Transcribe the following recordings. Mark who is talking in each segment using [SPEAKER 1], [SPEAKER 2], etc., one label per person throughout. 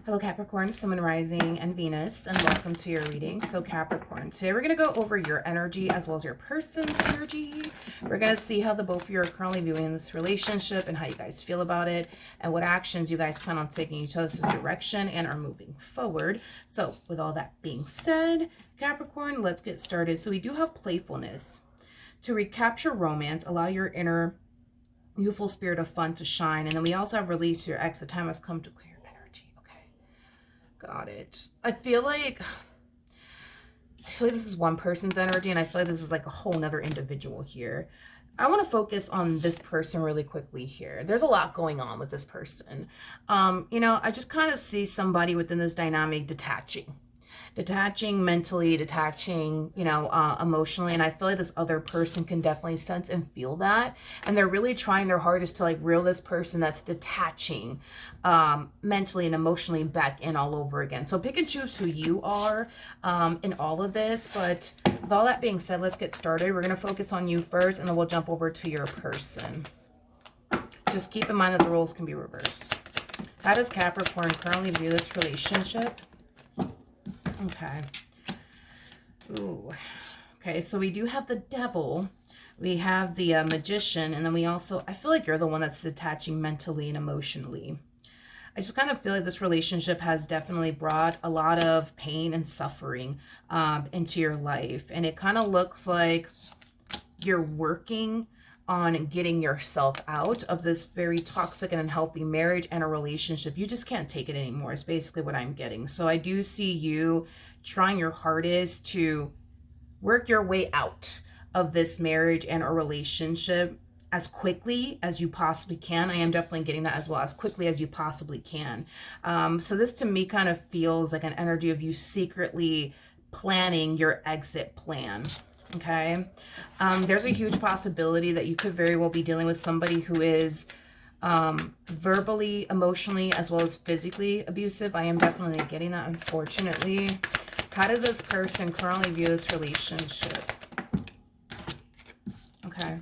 [SPEAKER 1] Hello Capricorn, Sun, Rising, and Venus, and welcome to your reading. So Capricorn, today we're going to go over your energy as well as your person's energy. We're going to see how the both of you are currently viewing this relationship and how you guys feel about it and what actions you guys plan on taking each other's direction and are moving forward. So with all that being said, Capricorn, let's get started. So we do have playfulness. To recapture romance, allow your inner youthful spirit of fun to shine. And then we also have release your ex. The time has come to clear. Got it. I feel like this is one person's energy, and I feel like this is like a whole nother individual here. I want to focus on this person really quickly here. There's a lot going on with this person. I just kind of see somebody within this dynamic detaching mentally, detaching, emotionally. And I feel like this other person can definitely sense and feel that. And they're really trying their hardest to like reel this person that's detaching mentally and emotionally back in all over again. So pick and choose who you are in all of this. But with all that being said, let's get started. We're going to focus on you first, and then we'll jump over to your person. Just keep in mind that the roles can be reversed. How does Capricorn currently view this relationship? Okay. Ooh. Okay, so we do have the Devil. We have the Magician. And then we also, I feel like you're the one that's detaching mentally and emotionally. I just kind of feel like this relationship has definitely brought a lot of pain and suffering into your life. And it kind of looks like you're working on getting yourself out of this very toxic and unhealthy marriage and a relationship. You just can't take it anymore is basically what I'm getting. So I do see you trying your hardest to work your way out of this marriage and a relationship as quickly as you possibly can. I am definitely getting that as well, as quickly as you possibly can. So this to me kind of feels like an energy of you secretly planning your exit plan. Okay. There's a huge possibility that you could very well be dealing with somebody who is verbally, emotionally, as well as physically abusive. I am definitely getting that, unfortunately. How does this person currently view this relationship? Okay.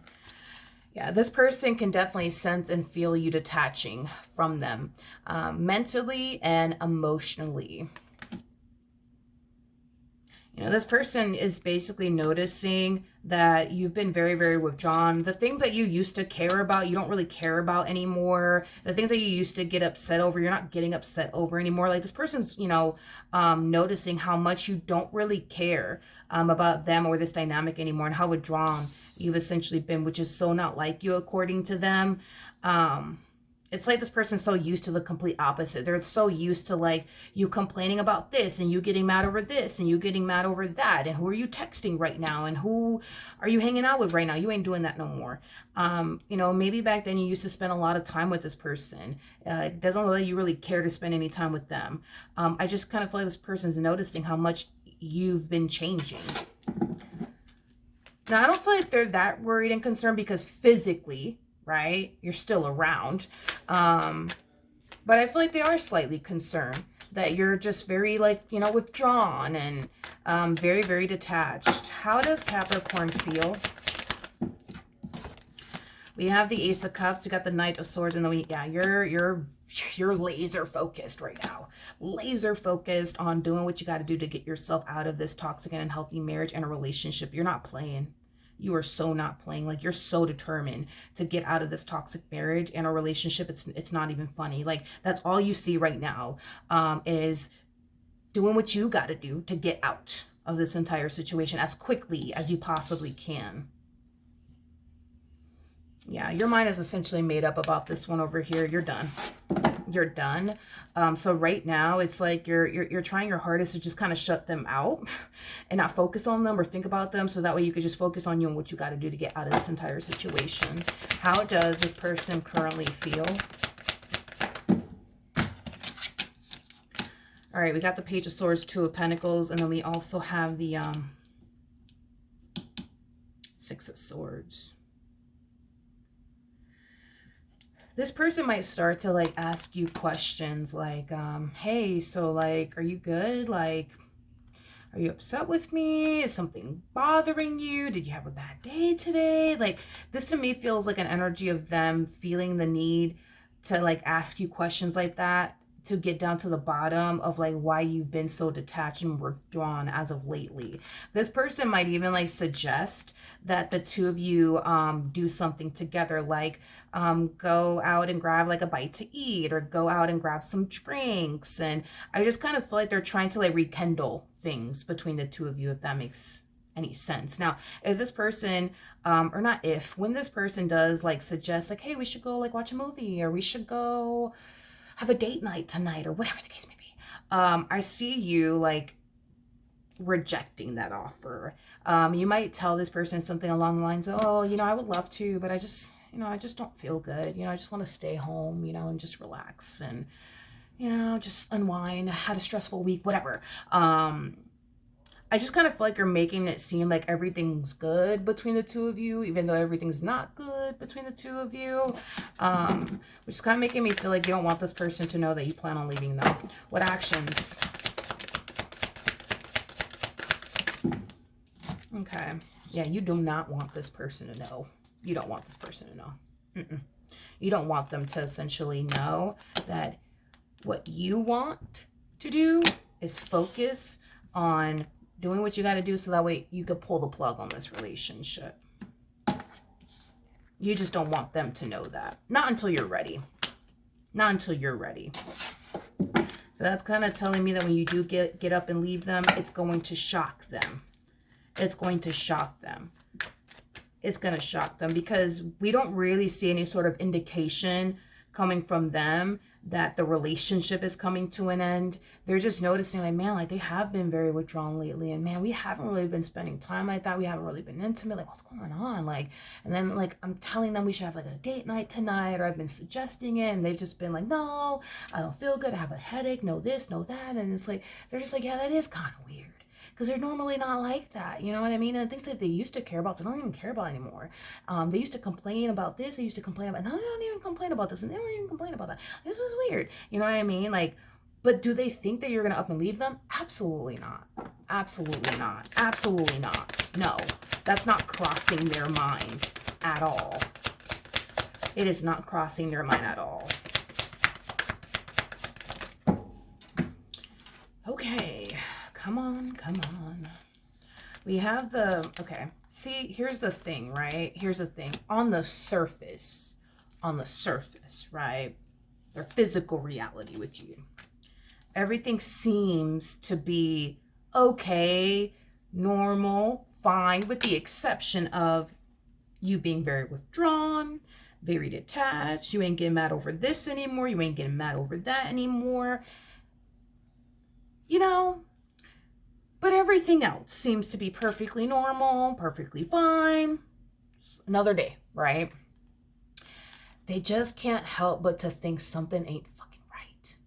[SPEAKER 1] Yeah, this person can definitely sense and feel you detaching from them mentally and emotionally. This person is basically noticing that you've been very, very withdrawn. The things that you used to care about, you don't really care about anymore. The things that you used to get upset over, you're not getting upset over anymore. Like this person's, noticing how much you don't really care about them or this dynamic anymore and how withdrawn you've essentially been, which is so not like you according to them. It's like this person's so used to the complete opposite. They're so used to like you complaining about this and you getting mad over this and you getting mad over that. And who are you texting right now? And who are you hanging out with right now? You ain't doing that no more. Maybe back then you used to spend a lot of time with this person. It doesn't look like you really care to spend any time with them. I just kind of feel like this person's noticing how much you've been changing. Now, I don't feel like they're that worried and concerned because physically, right, you're still around. But I feel like they are slightly concerned that you're just very withdrawn and very, very detached. How does Capricorn feel? We have the Ace of Cups, we got the Knight of Swords, and then you're laser focused right now. Laser focused on doing what you got to do to get yourself out of this toxic and unhealthy marriage and a relationship. You're not playing. You are so not playing. Like you're so determined to get out of this toxic marriage and a relationship. It's not even funny. Like that's all you see right now is doing what you got to do to get out of this entire situation as quickly as you possibly can. Yeah, your mind is essentially made up about this one over here. You're done. You're done. So right now it's like you're trying your hardest to just kind of shut them out and not focus on them or think about them, so that way you could just focus on you and what you got to do to get out of this entire situation. How does this person currently feel? All right, we got the Page of Swords, Two of Pentacles, and then we also have the Six of Swords. This person might start to like ask you questions like, hey, so like, are you good? Like, are you upset with me? Is something bothering you? Did you have a bad day today? Like this to me feels like an energy of them feeling the need to like ask you questions like that to get down to the bottom of like why you've been so detached and withdrawn as of lately. This person might even like suggest that the two of you do something together, like go out and grab like a bite to eat, or go out and grab some drinks. And I just kind of feel like they're trying to like rekindle things between the two of you, if that makes any sense. Now, if this person, or not if, when this person does like suggest like, hey, we should go like watch a movie, or we should go have a date night tonight, or whatever the case may be, I see you like rejecting that offer. You might tell this person something along the lines of, oh, I would love to, but I just don't feel good. I just want to stay home, and just relax and, just unwind. I had a stressful week, whatever. I just kind of feel like you're making it seem like everything's good between the two of you, even though everything's not good between the two of you. Which is kind of making me feel like you don't want this person to know that you plan on leaving them. What actions? Okay. Yeah, you do not want this person to know. You don't want this person to know. You don't want them to essentially know that what you want to do is focus on doing what you got to do so that way you could pull the plug on this relationship. You just don't want them to know that. Not until you're ready. Not until you're ready. So that's kind of telling me that when you do get up and leave them, it's going to shock them. It's going to shock them. It's going to shock them because we don't really see any sort of indication coming from them that the relationship is coming to an end. They're just noticing like, man, like they have been very withdrawn lately, and man, we haven't really been spending time like that. We haven't really been intimate. Like, what's going on? Like, and then like I'm telling them we should have like a date night tonight, or I've been suggesting it, and they've just been like, no, I don't feel good. I have a headache. No this, no that. And it's like, they're just like, yeah, that is kind of weird. Because they're normally not like that, you know what I mean? And things that they used to care about, they don't even care about anymore. They used to complain about this, they used to complain about, no, they don't even complain about this, and they don't even complain about that. This is weird, you know what I mean? Like, but do they think that you're going to up and leave them? Absolutely not. Absolutely not. Absolutely not. No, that's not crossing their mind at all. It is not crossing their mind at all. Okay. Come on, come on. We have the, okay. See, here's the thing, right? Here's the thing. On the surface, right? Their physical reality with you. Everything seems to be okay, normal, fine, with the exception of you being very withdrawn, very detached. You ain't getting mad over this anymore. You ain't getting mad over that anymore. But everything else seems to be perfectly normal, perfectly fine. Another day, right? They just can't help but to think something ain't fucking right.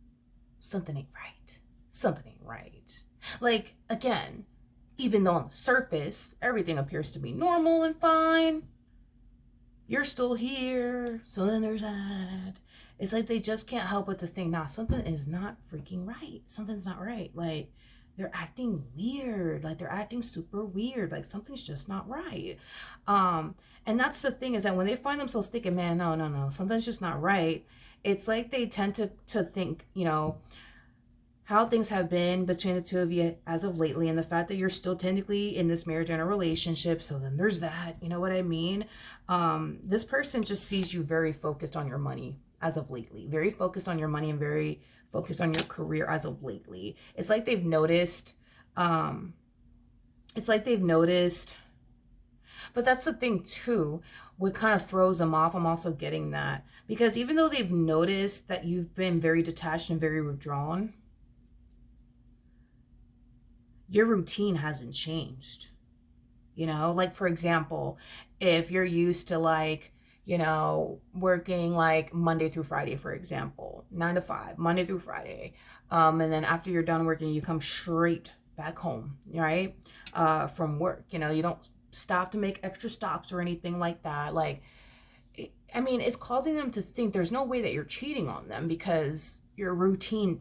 [SPEAKER 1] Something ain't right. Something ain't right. Like, again, even though on the surface, everything appears to be normal and fine, you're still here. So then there's that. It's like they just can't help but to think, nah, something is not freaking right. Something's not right. Like, they're acting weird. Like, they're acting super weird. Like, something's just not right. And that's the thing, is that when they find themselves thinking, man, no, something's just not right, it's like they tend to think, how things have been between the two of you as of lately, and the fact that you're still technically in this marriage and a relationship. So then there's that, you know what I mean? This person just sees you very focused on your money as of lately, very focused on your money, and very focused on your career as of lately. It's like they've noticed, but that's the thing too, what kind of throws them off. I'm also getting that, because even though they've noticed that you've been very detached and very withdrawn, your routine hasn't changed. Like, for example, if you're used to like, working like Monday through Friday, for example, 9 to 5, Monday through Friday. And then after you're done working, you come straight back home, right? From work, you don't stop to make extra stops or anything like that. Like, it's causing them to think there's no way that you're cheating on them, because your routine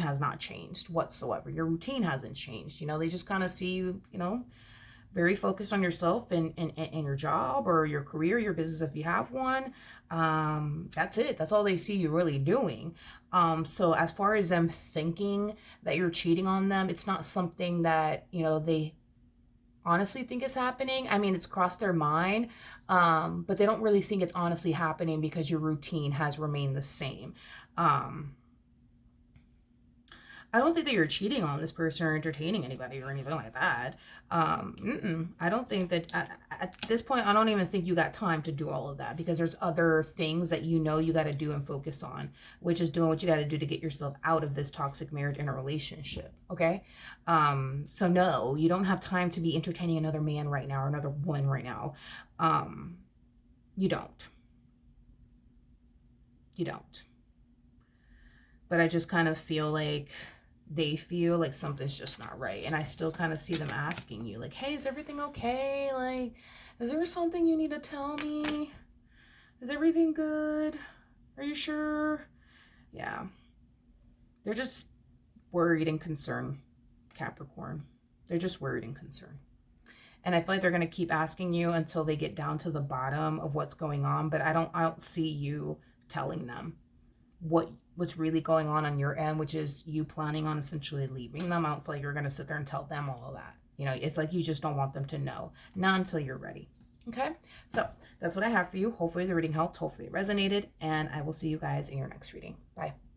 [SPEAKER 1] has not changed whatsoever. Your routine hasn't changed. They just kind of see you, very focused on yourself and your job or your career, your business if you have one. That's it. That's all they see you really doing. So as far as them thinking that you're cheating on them, it's not something that, you know, they honestly think is happening. I mean, it's crossed their mind, but they don't really think it's honestly happening because your routine has remained the same. Um, I don't think that you're cheating on this person or entertaining anybody or anything like that. I don't think that at this point, I don't even think you got time to do all of that because there's other things that you know you got to do and focus on, which is doing what you got to do to get yourself out of this toxic marriage and a relationship. Okay. So no, you don't have time to be entertaining another man right now or another woman right now. You don't. You don't. But I just kind of feel like they feel like something's just not right. And I still kind of see them asking you, like, hey, is everything okay? Like, is there something you need to tell me? Is everything good? Are you sure? Yeah. They're just worried and concerned, Capricorn. They're just worried and concerned. And I feel like they're going to keep asking you until they get down to the bottom of what's going on. But I don't see you telling them what's really going on your end, which is you planning on essentially leaving them. I don't feel like you're going to sit there and tell them all of that. You know, it's like you just don't want them to know. Not until you're ready. Okay, so that's what I have for you. Hopefully the reading helped. Hopefully it resonated. And I will see you guys in your next reading. Bye.